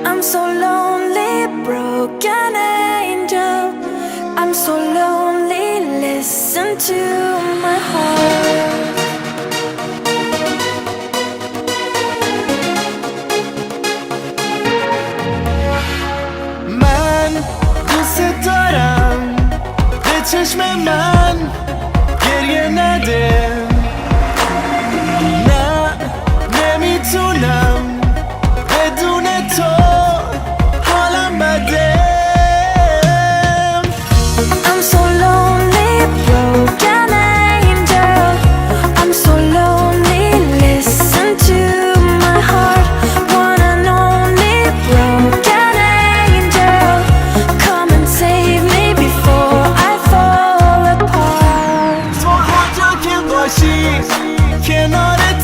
I'm so lonely, broken angel. I'm so lonely, listen to my heart. من دوست دارم به چشم من